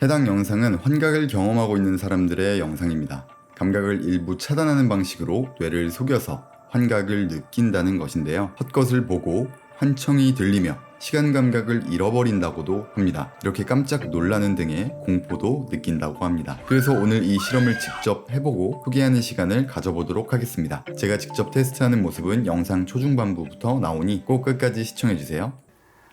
해당 영상은 환각을 경험하고 있는 사람들의 영상입니다. 감각을 일부 차단하는 방식으로 뇌를 속여서 환각을 느낀다는 것인데요. 헛것을 보고 환청이 들리며 시간 감각을 잃어버린다고도 합니다. 이렇게 깜짝 놀라는 등의 공포도 느낀다고 합니다. 그래서 오늘 이 실험을 직접 해보고 후기하는 시간을 가져보도록 하겠습니다. 제가 직접 테스트하는 모습은 영상 초중반부부터 나오니 꼭 끝까지 시청해주세요.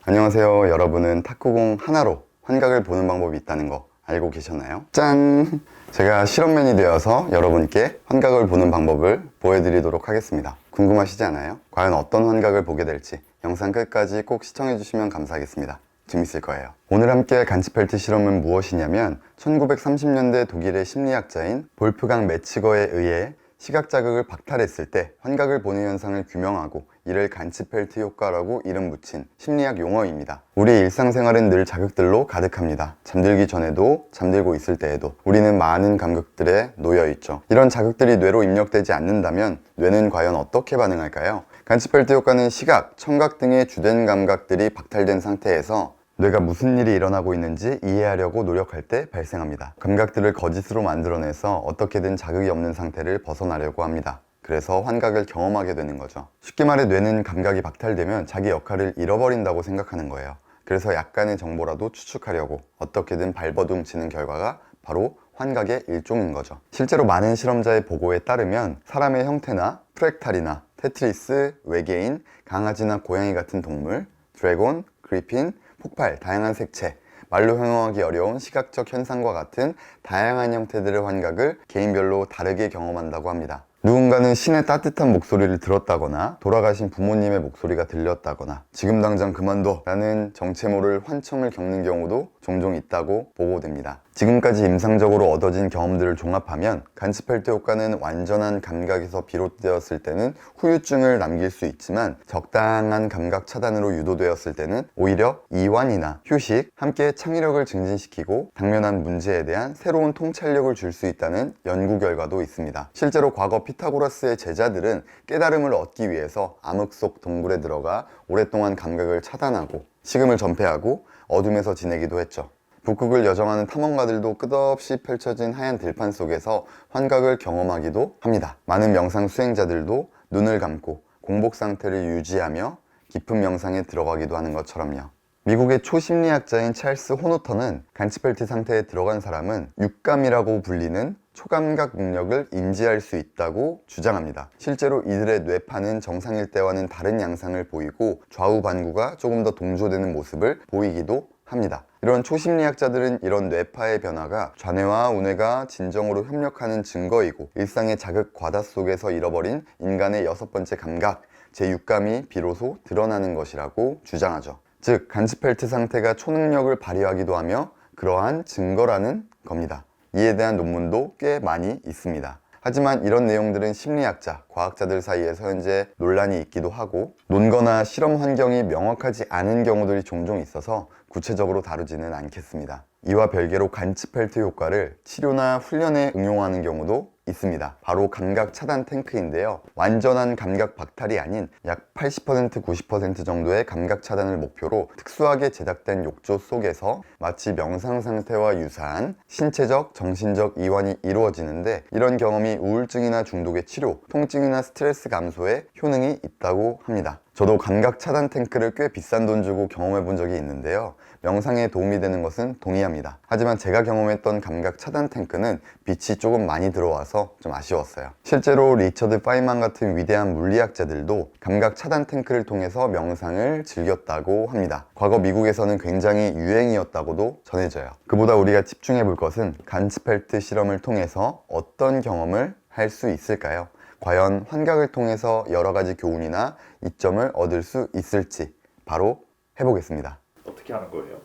안녕하세요. 여러분은 탁구공 하나로 환각을 보는 방법이 있다는 거 알고 계셨나요? 짠! 제가 실험맨이 되어서 여러분께 환각을 보는 방법을 보여드리도록 하겠습니다. 궁금하시지 않아요? 과연 어떤 환각을 보게 될지 영상 끝까지 꼭 시청해주시면 감사하겠습니다. 재밌을 거예요. 오늘 함께 할 간츠펠트 실험은 무엇이냐면 1930년대 독일의 심리학자인 볼프강 매치거에 의해 시각 자극을 박탈했을 때 환각을 보는 현상을 규명하고 이를 간츠펠트 효과라고 이름 붙인 심리학 용어입니다. 우리의 일상생활은 늘 자극들로 가득합니다. 잠들기 전에도 잠들고 있을 때에도 우리는 많은 감각들에 놓여 있죠. 이런 자극들이 뇌로 입력되지 않는다면 뇌는 과연 어떻게 반응할까요? 간츠펠트 효과는 시각, 청각 등의 주된 감각들이 박탈된 상태에서 뇌가 무슨 일이 일어나고 있는지 이해하려고 노력할 때 발생합니다. 감각들을 거짓으로 만들어내서 어떻게든 자극이 없는 상태를 벗어나려고 합니다. 그래서 환각을 경험하게 되는 거죠. 쉽게 말해 뇌는 감각이 박탈되면 자기 역할을 잃어버린다고 생각하는 거예요. 그래서 약간의 정보라도 추측하려고 어떻게든 발버둥치는 결과가 바로 환각의 일종인 거죠. 실제로 많은 실험자의 보고에 따르면 사람의 형태나 프랙탈이나 테트리스, 외계인, 강아지나 고양이 같은 동물, 드래곤, 그리핀, 폭발, 다양한 색채, 말로 형용하기 어려운 시각적 현상과 같은 다양한 형태들의 환각을 개인별로 다르게 경험한다고 합니다. 누군가는 신의 따뜻한 목소리를 들었다거나 돌아가신 부모님의 목소리가 들렸다거나 지금 당장 그만둬 라는 정체 모를 환청을 겪는 경우도 종종 있다고 보고됩니다. 지금까지 임상적으로 얻어진 경험들을 종합하면 간츠펠트 효과는 완전한 감각에서 비롯되었을 때는 후유증을 남길 수 있지만 적당한 감각 차단으로 유도되었을 때는 오히려 이완이나 휴식, 함께 창의력을 증진시키고 당면한 문제에 대한 새로운 통찰력을 줄 수 있다는 연구 결과도 있습니다. 실제로 과거 피타고라스의 제자들은 깨달음을 얻기 위해서 암흑 속 동굴에 들어가 오랫동안 감각을 차단하고 식음을 전폐하고 어둠에서 지내기도 했죠. 북극을 여정하는 탐험가들도 끝없이 펼쳐진 하얀 들판 속에서 환각을 경험하기도 합니다. 많은 명상 수행자들도 눈을 감고 공복 상태를 유지하며 깊은 명상에 들어가기도 하는 것처럼요. 미국의 초심리학자인 찰스 호노터는 간츠펠트 상태에 들어간 사람은 육감이라고 불리는 초감각 능력을 인지할 수 있다고 주장합니다. 실제로 이들의 뇌파는 정상일 때와는 다른 양상을 보이고 좌우 반구가 조금 더 동조되는 모습을 보이기도 합니다. 이런 초심리학자들은 이런 뇌파의 변화가 좌뇌와 우뇌가 진정으로 협력하는 증거이고 일상의 자극 과다 속에서 잃어버린 인간의 6번째 감각, 제6감이 비로소 드러나는 것이라고 주장하죠. 즉, 간츠펠트 상태가 초능력을 발휘하기도 하며 그러한 증거라는 겁니다. 이에 대한 논문도 꽤 많이 있습니다. 하지만 이런 내용들은 심리학자, 과학자들 사이에서 현재 논란이 있기도 하고 논거나 실험 환경이 명확하지 않은 경우들이 종종 있어서 구체적으로 다루지는 않겠습니다. 이와 별개로 간츠펠트 효과를 치료나 훈련에 응용하는 경우도 있습니다. 바로 감각 차단 탱크인데요. 완전한 감각 박탈이 아닌 약 80% 90% 정도의 감각 차단을 목표로 특수하게 제작된 욕조 속에서 마치 명상 상태와 유사한 신체적, 정신적 이완이 이루어지는데 이런 경험이 우울증이나 중독의 치료, 통증이나 스트레스 감소에 효능이 있다고 합니다. 저도 감각 차단 탱크를 꽤 비싼 돈 주고 경험해 본 적이 있는데요. 명상에 도움이 되는 것은 동의합니다. 하지만 제가 경험했던 감각 차단 탱크는 빛이 조금 많이 들어와서 좀 아쉬웠어요. 실제로 리처드 파인만 같은 위대한 물리학자들도 감각 차단 탱크를 통해서 명상을 즐겼다고 합니다. 과거 미국에서는 굉장히 유행이었다고도 전해져요. 그보다 우리가 집중해 볼 것은 간츠펠트 실험을 통해서 어떤 경험을 할 수 있을까요? 과연 환각을 통해서 여러 가지 교훈이나 이점을 얻을 수 있을지 바로 해보겠습니다. 어떻게 하는 거예요?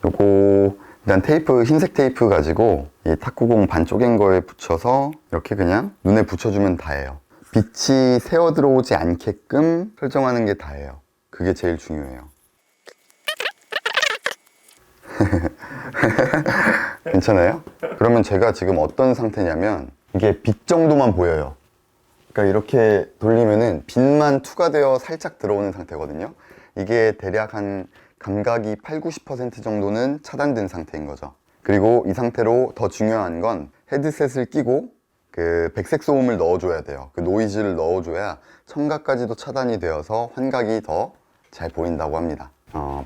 요거 일단 테이프, 흰색 테이프 가지고 이 탁구공 반 쪼갠 거에 붙여서 이렇게 그냥 눈에 붙여주면 다예요. 빛이 새어 들어오지 않게끔 설정하는 게 다예요. 그게 제일 중요해요. 괜찮아요? 그러면 제가 지금 어떤 상태냐면 이게 빛 정도만 보여요. 그러니까 이렇게 돌리면은 빛만 투과되어 살짝 들어오는 상태거든요. 이게 대략 한 감각이 80, 90% 정도는 차단된 상태인 거죠. 그리고 이 상태로 더 중요한 건 헤드셋을 끼고 그 백색 소음을 넣어줘야 돼요. 그 노이즈를 넣어줘야 청각까지도 차단이 되어서 환각이 더 잘 보인다고 합니다.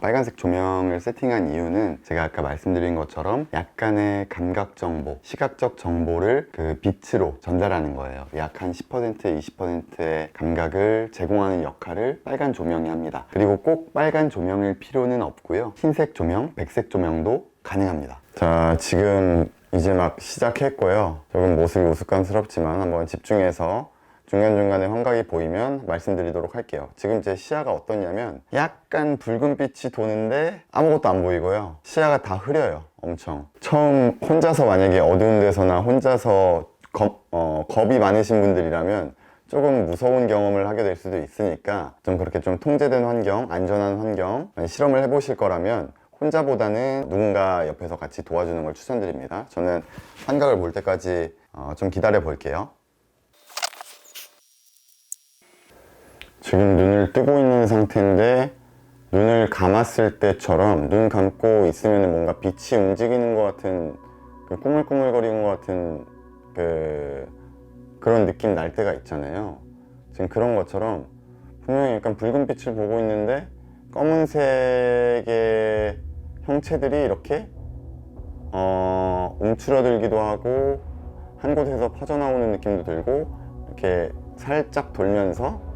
빨간색 조명을 세팅한 이유는 제가 아까 말씀드린 것처럼 약간의 감각 정보, 시각적 정보를 그 빛으로 전달하는 거예요. 약 한 10%, 20%의 감각을 제공하는 역할을 빨간 조명이 합니다. 그리고 꼭 빨간 조명일 필요는 없고요. 흰색 조명, 백색 조명도 가능합니다. 자, 지금 이제 막 시작했고요. 조금 모습이 우스꽝스럽지만 한번 집중해서 중간중간에 환각이 보이면 말씀드리도록 할게요. 지금 제 시야가 어떠냐면 약간 붉은 빛이 도는데 아무것도 안 보이고요. 시야가 다 흐려요. 엄청. 처음 혼자서 만약에 어두운 데서나 혼자서 겁이 많으신 분들이라면 조금 무서운 경험을 하게 될 수도 있으니까 좀 그렇게 좀 통제된 환경, 안전한 환경 실험을 해보실 거라면 혼자보다는 누군가 옆에서 같이 도와주는 걸 추천드립니다. 저는 환각을 볼 때까지 좀 기다려 볼게요. 지금 눈을 뜨고 있는 상태인데 눈을 감았을 때처럼 눈 감고 있으면 뭔가 빛이 움직이는 것 같은 그 꾸물꾸물거리는 것 같은 그런 느낌 날 때가 있잖아요. 지금 그런 것처럼 분명히 약간 붉은 빛을 보고 있는데 검은색의 형체들이 이렇게 움츠러들기도 하고 한 곳에서 퍼져나오는 느낌도 들고 이렇게 살짝 돌면서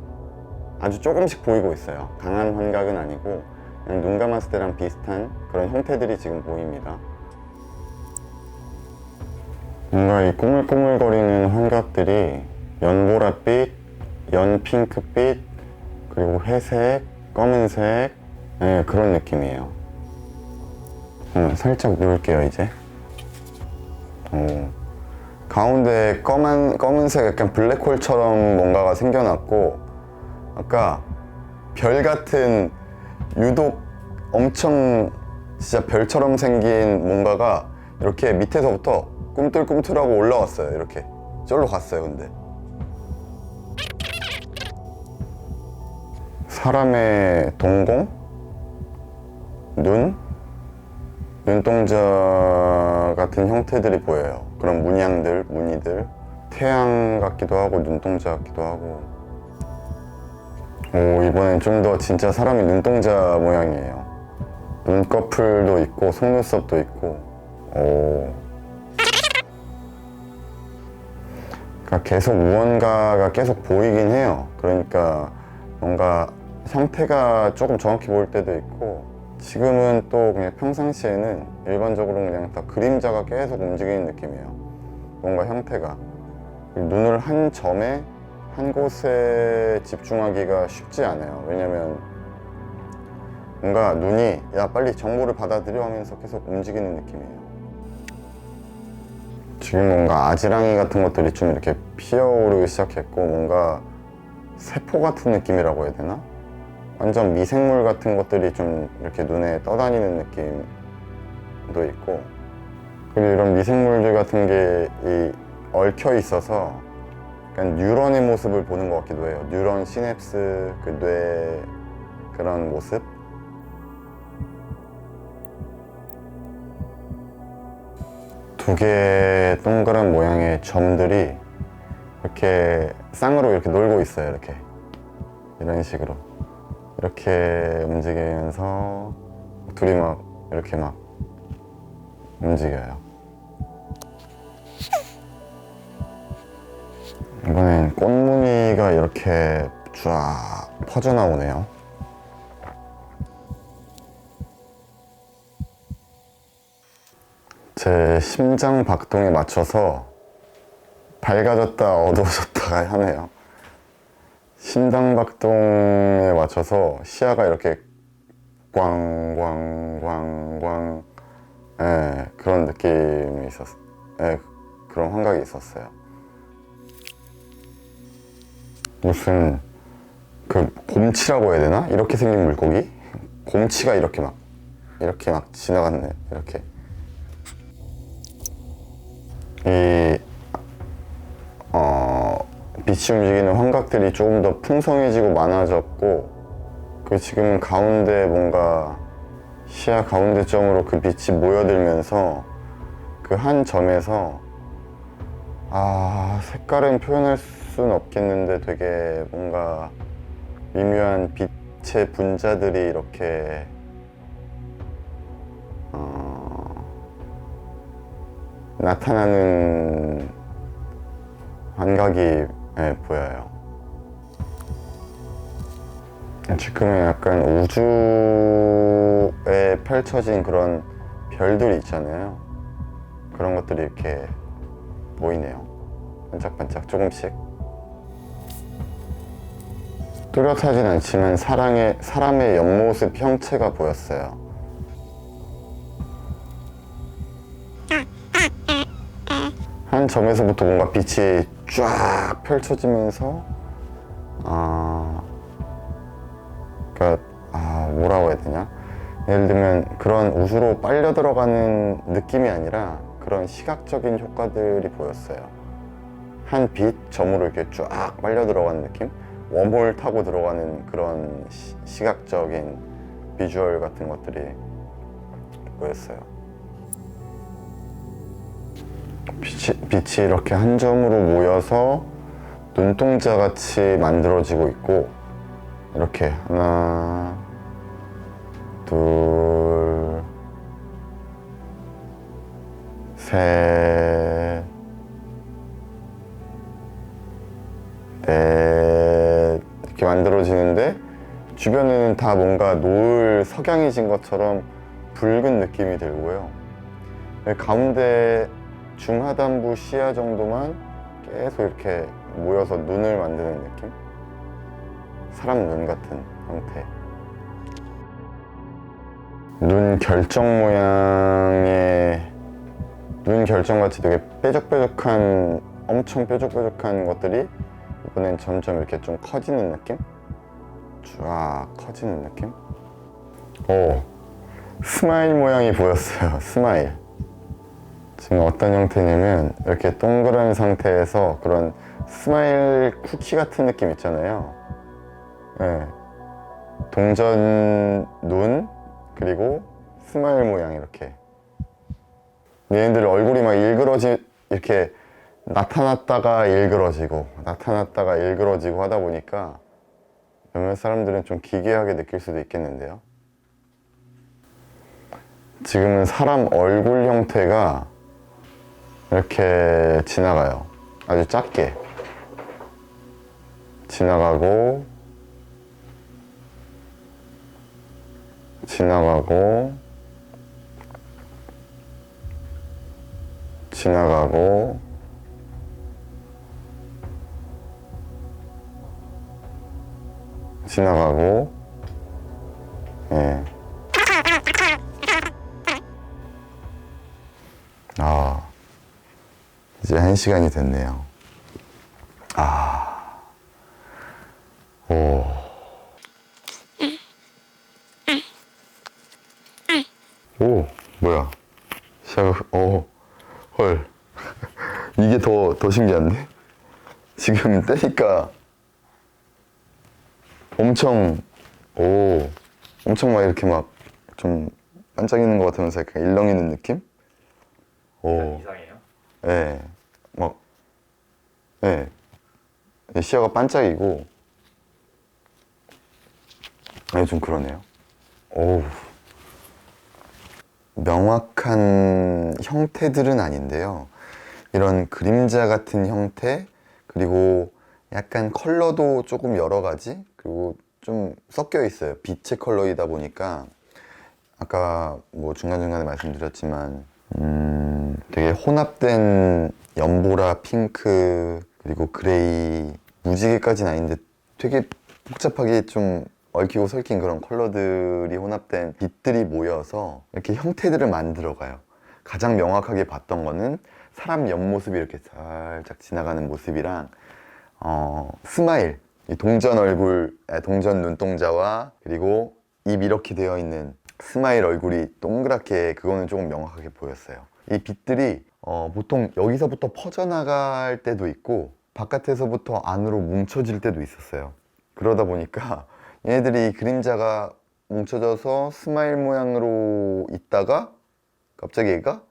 아주 조금씩 보이고 있어요. 강한 환각은 아니고 그냥 눈 감았을 때랑 비슷한 그런 형태들이 지금 보입니다. 뭔가 이 꾸물꾸물거리는 환각들이 연보라빛, 연핑크빛, 그리고 회색, 검은색 네, 그런 느낌이에요. 살짝 누를게요 이제. 가운데 검은색 약간 블랙홀처럼 뭔가가 생겨났고 아까 별 같은 유독 엄청 진짜 별처럼 생긴 뭔가가 이렇게 밑에서부터 꿈틀꿈틀하고 올라왔어요. 이렇게 저기로 갔어요. 근데 사람의 동공? 눈동자 같은 형태들이 보여요. 그런 문양들, 무늬들 태양 같기도 하고 눈동자 같기도 하고 이번엔 좀 더 진짜 사람이 눈동자 모양이에요. 눈꺼풀도 있고 속눈썹도 있고 그러니까 계속 무언가가 계속 보이긴 해요. 그러니까 뭔가 형태가 조금 정확히 보일 때도 있고 지금은 또 그냥 평상시에는 일반적으로 그냥 다 그림자가 계속 움직이는 느낌이에요. 뭔가 형태가 눈을 한 점에 한 곳에 집중하기가 쉽지 않아요. 왜냐면 뭔가 눈이 야 빨리 정보를 받아들여 하면서 계속 움직이는 느낌이에요. 지금 뭔가 아지랑이 같은 것들이 좀 이렇게 피어오르기 시작했고 뭔가 세포 같은 느낌이라고 해야 되나? 완전 미생물 같은 것들이 좀 이렇게 눈에 떠다니는 느낌도 있고 그리고 이런 미생물들 같은 게 얽혀 있어서 약간 뉴런의 모습을 보는 것 같기도 해요. 뉴런 시냅스, 그 뇌 그런 모습. 두 개의 동그란 모양의 점들이 이렇게 쌍으로 이렇게 놀고 있어요. 이렇게 이런 식으로 이렇게 움직이면서 둘이 막 이렇게 막 움직여요. 이번엔 꽃무늬가 이렇게 쫙 퍼져나오네요. 제 심장 박동에 맞춰서 밝아졌다 어두워졌다 하네요. 심장 박동에 맞춰서 시야가 이렇게 꽝꽝꽝꽝 그런 느낌이 있었어요. 그런 환각이 있었어요. 무슨 그 곰치라고 해야 되나? 이렇게 생긴 물고기? 곰치가 이렇게 막 지나갔네. 이렇게 빛이 움직이는 환각들이 조금 더 풍성해지고 많아졌고 그 지금 가운데 뭔가 시야 가운데점으로 그 빛이 모여들면서 그 한 점에서 색깔은 표현할 수는 없겠는데 되게 뭔가 미묘한 빛의 분자들이 이렇게 나타나는 환각이 보여요. 지금은 약간 우주에 펼쳐진 그런 별들이 있잖아요. 그런 것들이 이렇게 보이네요. 반짝반짝 조금씩. 뚜렷하진 않지만 사람의 옆모습 형체가 보였어요. 한 점에서부터 뭔가 빛이 쫙 펼쳐지면서 뭐라고 해야 되냐? 예를 들면 그런 우주로 빨려 들어가는 느낌이 아니라 그런 시각적인 효과들이 보였어요. 한 빛 점으로 이렇게 쫙 빨려 들어가는 느낌? 웜홀 타고 들어가는 그런 시각적인 비주얼 같은 것들이 보였어요. 빛이 이렇게 한 점으로 모여서 눈동자 같이 만들어지고 있고, 이렇게 하나, 둘, 셋, 넷 이렇게 만들어지는데 주변에는 다 뭔가 노을 석양이 진 것처럼 붉은 느낌이 들고요. 가운데 중하단부 시야 정도만 계속 이렇게 모여서 눈을 만드는 느낌? 사람 눈 같은 형태. 눈 결정 모양의 눈 결정같이 되게 뾰족뾰족한, 엄청 뾰족뾰족한 것들이 이번엔 점점 이렇게 좀 커지는 느낌? 쫙 커지는 느낌? 스마일 모양이 보였어요. 스마일. 지금 어떤 형태냐면 이렇게 동그란 상태에서 그런 스마일 쿠키 같은 느낌 있잖아요. 네. 동전 눈 그리고 스마일 모양 이렇게. 얘네들 얼굴이 막 이렇게 나타났다가 일그러지고 나타났다가 일그러지고 하다 보니까 몇몇 사람들은 좀 기괴하게 느낄 수도 있겠는데요. 지금은 사람 얼굴 형태가 이렇게 지나가요. 아주 작게 지나가고 지나가고 지나가고 지나가고, 예. 이제 1시간이 됐네요. 오, 뭐야. 헐. 이게 더 신기한데? 지금 떼니까 엄청 막 이렇게 막 좀 반짝이는 것 같으면서 약간 일렁이는 느낌? 이상해요? 네. 시야가 반짝이고, 좀 그러네요. 명확한 형태들은 아닌데요. 이런 그림자 같은 형태, 그리고 약간 컬러도 조금 여러 가지, 그리고 좀 섞여 있어요. 빛의 컬러이다 보니까 아까 뭐 중간중간에 말씀드렸지만 되게 혼합된 연보라, 핑크, 그리고 그레이, 무지개까지는 아닌데 되게 복잡하게 좀 얽히고 설킨 그런 컬러들이 혼합된 빛들이 모여서 이렇게 형태들을 만들어가요. 가장 명확하게 봤던 거는 사람 옆모습이 이렇게 살짝 지나가는 모습이랑 스마일, 이 동전 얼굴, 동전 눈동자와 그리고 입 이렇게 되어 있는 스마일 얼굴이 동그랗게, 그거는 조금 명확하게 보였어요. 이 빛들이 보통 여기서부터 퍼져나갈 때도 있고 바깥에서부터 안으로 뭉쳐질 때도 있었어요. 그러다 보니까 얘네들이 그림자가 뭉쳐져서 스마일 모양으로 있다가 갑자기 얘가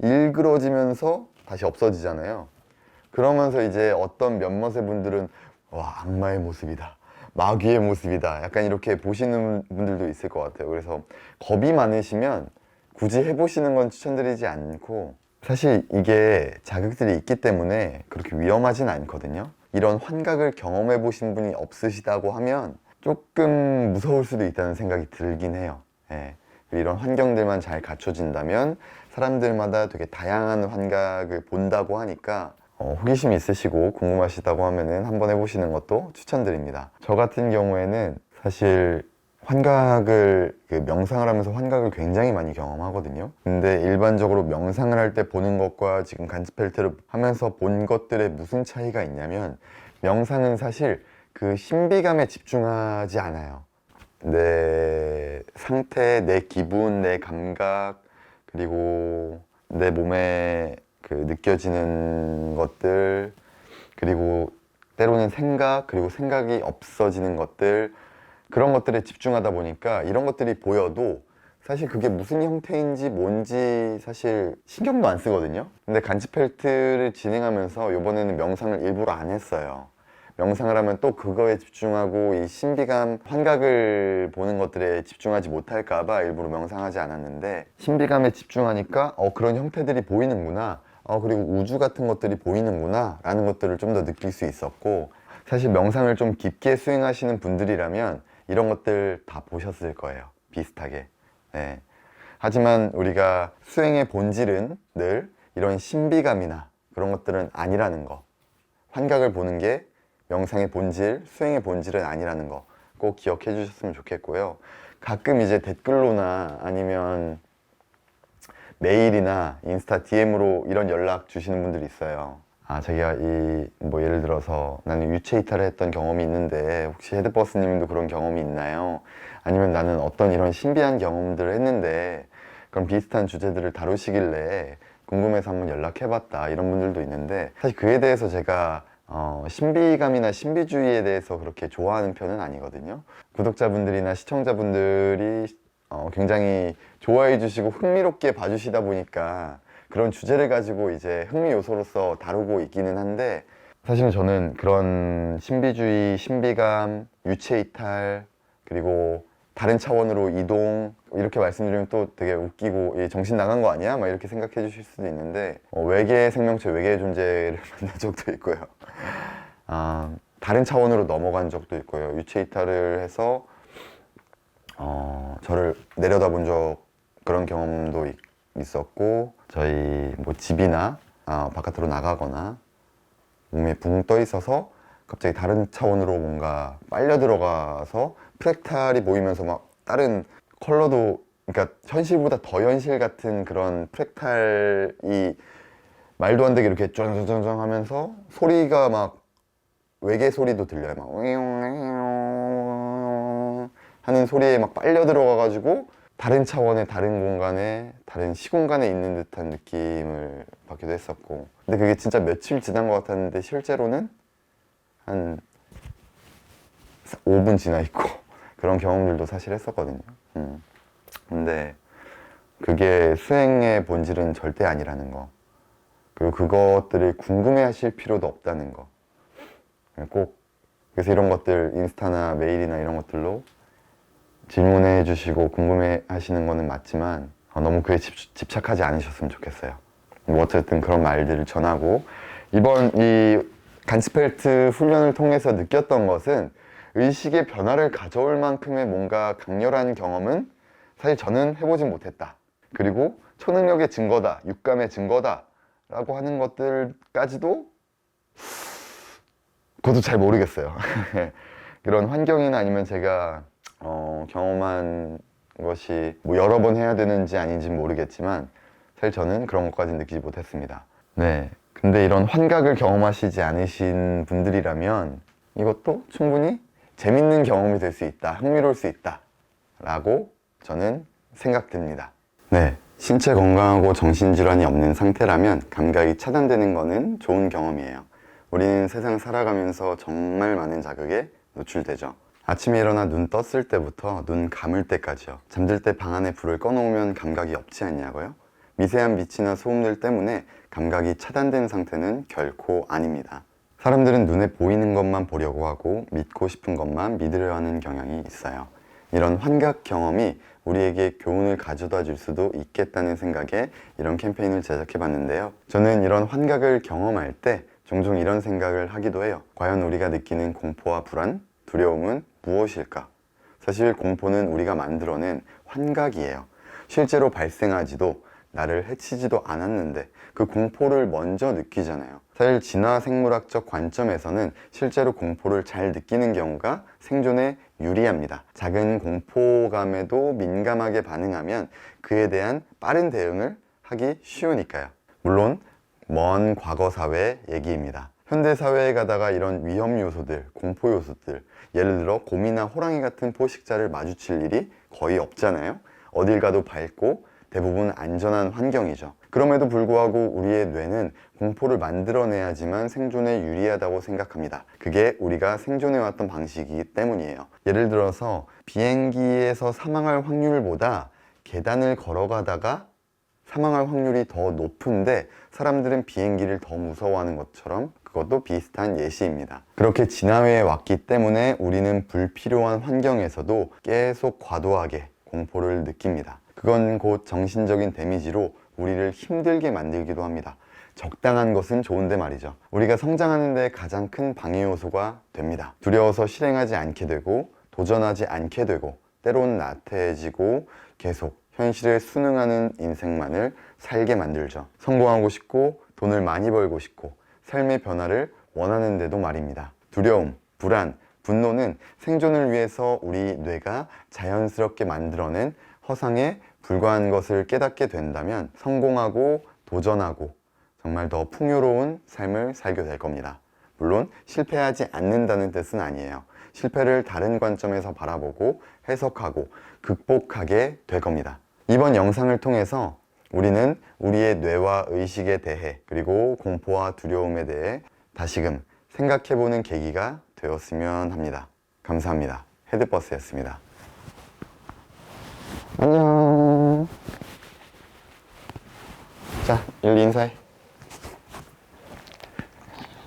일그러지면서 다시 없어지잖아요. 그러면서 이제 어떤 면머세 분들은 와, 악마의 모습이다, 마귀의 모습이다, 약간 이렇게 보시는 분들도 있을 것 같아요. 그래서 겁이 많으시면 굳이 해보시는 건 추천드리지 않고, 사실 이게 자극들이 있기 때문에 그렇게 위험하진 않거든요. 이런 환각을 경험해 보신 분이 없으시다고 하면 조금 무서울 수도 있다는 생각이 들긴 해요. 예. 이런 환경들만 잘 갖춰진다면 사람들마다 되게 다양한 환각을 본다고 하니까 호기심 있으시고 궁금하시다고 하면은 한번 해보시는 것도 추천드립니다. 저 같은 경우에는 사실 환각을 명상을 하면서 환각을 굉장히 많이 경험하거든요. 근데 일반적으로 명상을 할 때 보는 것과 지금 간츠펠트를 하면서 본 것들의 무슨 차이가 있냐면, 명상은 사실 그 신비감에 집중하지 않아요. 내 상태, 내 기분, 내 감각, 그리고 내 몸에 그 느껴지는 것들, 그리고 때로는 생각, 그리고 생각이 없어지는 것들, 그런 것들에 집중하다 보니까 이런 것들이 보여도 사실 그게 무슨 형태인지 뭔지 사실 신경도 안 쓰거든요. 근데 간츠펠트를 진행하면서 이번에는 명상을 일부러 안 했어요. 명상을 하면 또 그거에 집중하고 이 신비감, 환각을 보는 것들에 집중하지 못할까 봐 일부러 명상하지 않았는데, 신비감에 집중하니까 그런 형태들이 보이는구나, 그리고 우주 같은 것들이 보이는구나 라는 것들을 좀 더 느낄 수 있었고, 사실 명상을 좀 깊게 수행하시는 분들이라면 이런 것들 다 보셨을 거예요, 비슷하게. 네. 하지만 우리가 수행의 본질은 늘 이런 신비감이나 그런 것들은 아니라는 거, 환각을 보는 게 명상의 본질, 수행의 본질은 아니라는 거 꼭 기억해 주셨으면 좋겠고요. 가끔 이제 댓글로나 아니면 메일이나 인스타 DM으로 이런 연락 주시는 분들이 있어요. 자기가 예를 들어서 나는 유체 이탈을 했던 경험이 있는데 혹시 헤드버스 님도 그런 경험이 있나요? 아니면 나는 어떤 이런 신비한 경험들을 했는데 그런 비슷한 주제들을 다루시길래 궁금해서 한번 연락해봤다, 이런 분들도 있는데, 사실 그에 대해서 제가 신비감이나 신비주의에 대해서 그렇게 좋아하는 편은 아니거든요. 구독자분들이나 시청자분들이 굉장히 좋아해 주시고 흥미롭게 봐주시다 보니까 그런 주제를 가지고 이제 흥미 요소로서 다루고 있기는 한데, 사실은 저는 그런 신비주의, 신비감, 유체 이탈, 그리고 다른 차원으로 이동, 이렇게 말씀드리면 또 되게 웃기고 정신 나간 거 아니야? 막 이렇게 생각해 주실 수도 있는데, 외계 생명체, 외계 존재를 만난 적도 있고요. 다른 차원으로 넘어간 적도 있고요. 유체 이탈을 해서 저를 내려다본 적, 그런 경험도 있었고, 저희 뭐 집이나 바깥으로 나가거나 몸에 붕 떠 있어서 갑자기 다른 차원으로 뭔가 빨려 들어가서 프랙탈이 보이면서 막 다른 컬러도, 그러니까 현실보다 더 현실 같은 그런 프랙탈이 말도 안 되게 이렇게 쫀쫀쫀 하면서 소리가 막 외계 소리도 들려요. 막 하는 소리에 막 빨려 들어가가지고 다른 차원의 다른 공간에, 다른 시공간에 있는 듯한 느낌을 받기도 했었고, 근데 그게 진짜 며칠 지난 것 같았는데 실제로는 한 5분 지나 있고 그런 경험들도 사실 했었거든요. 근데 그게 수행의 본질은 절대 아니라는 거, 그리고 그것들을 궁금해 하실 필요도 없다는 거, 꼭, 그래서 이런 것들 인스타나 메일이나 이런 것들로 질문해 주시고 궁금해 하시는 거는 맞지만 너무 그에 집착하지 않으셨으면 좋겠어요. 뭐 어쨌든 그런 말들을 전하고, 이번 이 간츠펠트 훈련을 통해서 느꼈던 것은 의식의 변화를 가져올 만큼의 뭔가 강렬한 경험은 사실 저는 해보진 못했다. 그리고 초능력의 증거다, 육감의 증거다 라고 하는 것들까지도 그것도 잘 모르겠어요. 그런 환경이나 아니면 제가 경험한 것이 뭐 여러 번 해야 되는지 아닌지 모르겠지만 사실 저는 그런 것까지 느끼지 못했습니다. 네. 근데 이런 환각을 경험하시지 않으신 분들이라면 이것도 충분히 재밌는 경험이 될 수 있다, 흥미로울 수 있다 라고 저는 생각됩니다. 네. 신체 건강하고 정신질환이 없는 상태라면 감각이 차단되는 거는 좋은 경험이에요. 우리는 세상 살아가면서 정말 많은 자극에 노출되죠. 아침에 일어나 눈 떴을 때부터 눈 감을 때까지요. 잠들 때 방 안에 불을 꺼놓으면 감각이 없지 않냐고요? 미세한 빛이나 소음들 때문에 감각이 차단된 상태는 결코 아닙니다. 사람들은 눈에 보이는 것만 보려고 하고 믿고 싶은 것만 믿으려 하는 경향이 있어요. 이런 환각 경험이 우리에게 교훈을 가져다 줄 수도 있겠다는 생각에 이런 캠페인을 제작해 봤는데요. 저는 이런 환각을 경험할 때 종종 이런 생각을 하기도 해요. 과연 우리가 느끼는 공포와 불안, 두려움은 무엇일까? 사실 공포는 우리가 만들어낸 환각이에요. 실제로 발생하지도 나를 해치지도 않았는데 그 공포를 먼저 느끼잖아요. 사실 진화 생물학적 관점에서는 실제로 공포를 잘 느끼는 경우가 생존에 유리합니다. 작은 공포감에도 민감하게 반응하면 그에 대한 빠른 대응을 하기 쉬우니까요. 물론 먼 과거 사회 얘기입니다. 현대 사회에 가다가 이런 위험 요소들, 공포 요소들, 예를 들어 곰이나 호랑이 같은 포식자를 마주칠 일이 거의 없잖아요. 어딜 가도 밝고 대부분 안전한 환경이죠. 그럼에도 불구하고 우리의 뇌는 공포를 만들어내야지만 생존에 유리하다고 생각합니다. 그게 우리가 생존해왔던 방식이기 때문이에요. 예를 들어서 비행기에서 사망할 확률보다 계단을 걸어가다가 사망할 확률이 더 높은데 사람들은 비행기를 더 무서워하는 것처럼 그것도 비슷한 예시입니다. 그렇게 진화해 왔기 때문에 우리는 불필요한 환경에서도 계속 과도하게 공포를 느낍니다. 그건 곧 정신적인 데미지로 우리를 힘들게 만들기도 합니다. 적당한 것은 좋은데 말이죠. 우리가 성장하는 데 가장 큰 방해 요소가 됩니다. 두려워서 실행하지 않게 되고 도전하지 않게 되고 때론 나태해지고 계속 현실에 순응하는 인생만을 살게 만들죠. 성공하고 싶고 돈을 많이 벌고 싶고 삶의 변화를 원하는데도 말입니다. 두려움, 불안, 분노는 생존을 위해서 우리 뇌가 자연스럽게 만들어낸 허상에 불과한 것을 깨닫게 된다면 성공하고 도전하고 정말 더 풍요로운 삶을 살게 될 겁니다. 물론 실패하지 않는다는 뜻은 아니에요. 실패를 다른 관점에서 바라보고 해석하고 극복하게 될 겁니다. 이번 영상을 통해서 우리는 우리의 뇌와 의식에 대해 그리고 공포와 두려움에 대해 다시금 생각해보는 계기가 되었으면 합니다. 감사합니다. 헤드버스였습니다. 안녕. 자, 일리 인사해.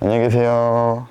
안녕히 계세요.